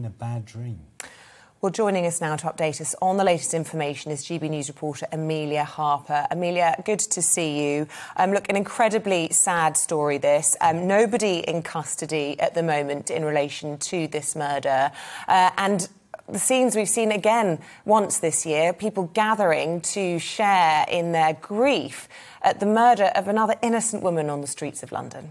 In a bad dream. Well, joining us now to update us on the latest information is GBNews reporter Amelia Harper. Amelia, good to see you. Look, an incredibly sad story, this. Nobody in custody at the moment in relation to this murder. And the scenes we've seen again once this year, people gathering to share in their grief at the murder of another innocent woman on the streets of London.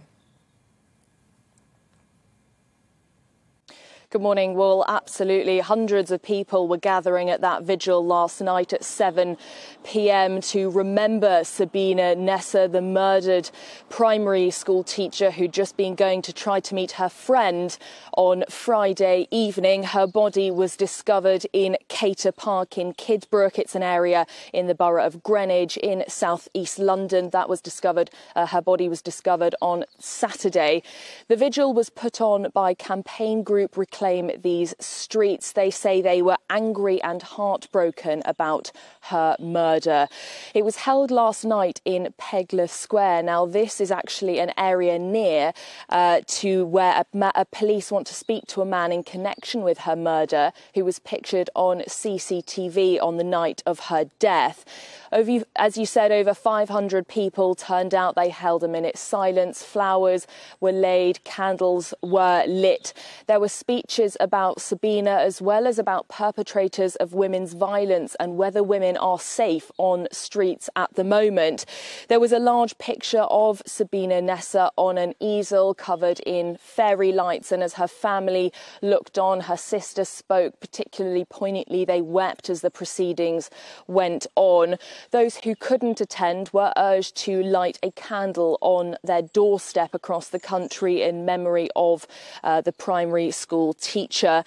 Good morning. Well, absolutely. Hundreds of people were gathering at that vigil last night at 7 p.m. to remember Sabina Nessa, the murdered primary school teacher who'd just been going to try to meet her friend on Friday evening. Her body was discovered in Cater Park in Kidbrooke. It's an area in the borough of Greenwich in southeast London. That was discovered. Her body was discovered on Saturday. The vigil was put on by campaign group Reclaim These Streets. They say they were angry and heartbroken about her murder. It was held last night in Pegler Square. Now, this is actually an area near to where police want to speak to a man in connection with her murder who was pictured on CCTV on the night of her death. As you said, over 500 people turned out. They held a minute's silence. Flowers were laid. Candles were lit. There were speeches about Sabina as well as about perpetrators of women's violence and whether women are safe on streets at the moment. There was a large picture of Sabina Nessa on an easel covered in fairy lights, and as her family looked on, her sister spoke particularly poignantly. They wept as the proceedings went on. Those who couldn't attend were urged to light a candle on their doorstep across the country in memory of the primary school teacher.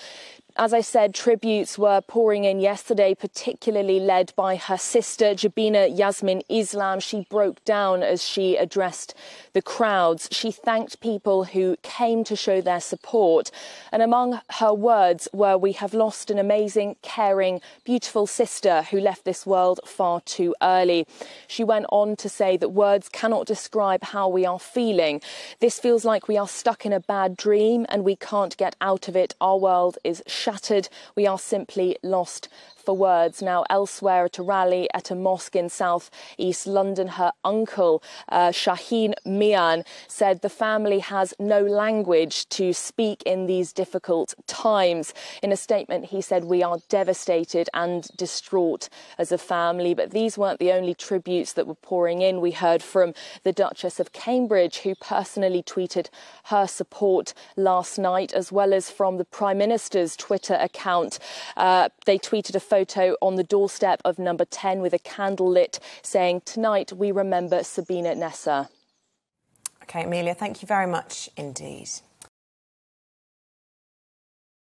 As I said, tributes were pouring in yesterday, particularly led by her sister, Jabina Yasmin Islam. She broke down as she addressed the crowds. She thanked people who came to show their support. And among her words were, "We have lost an amazing, caring, beautiful sister who left this world far too early." She went on to say that words cannot describe how we are feeling. This feels like we are stuck in a bad dream and we can't get out of it. Our world is shattered. We are simply lost for words. Now, elsewhere at a rally at a mosque in south east London, her uncle, Shaheen Mian, said the family has no language to speak in these difficult times. In a statement, he said, "We are devastated and distraught as a family." But these weren't the only tributes that were pouring in. We heard from the Duchess of Cambridge, who personally tweeted her support last night, as well as from the Prime Minister's Twitter account. They tweeted a photo on the doorstep of number 10 with a candle lit, saying, "Tonight we remember Sabina Nessa." OK, Amelia, thank you very much indeed.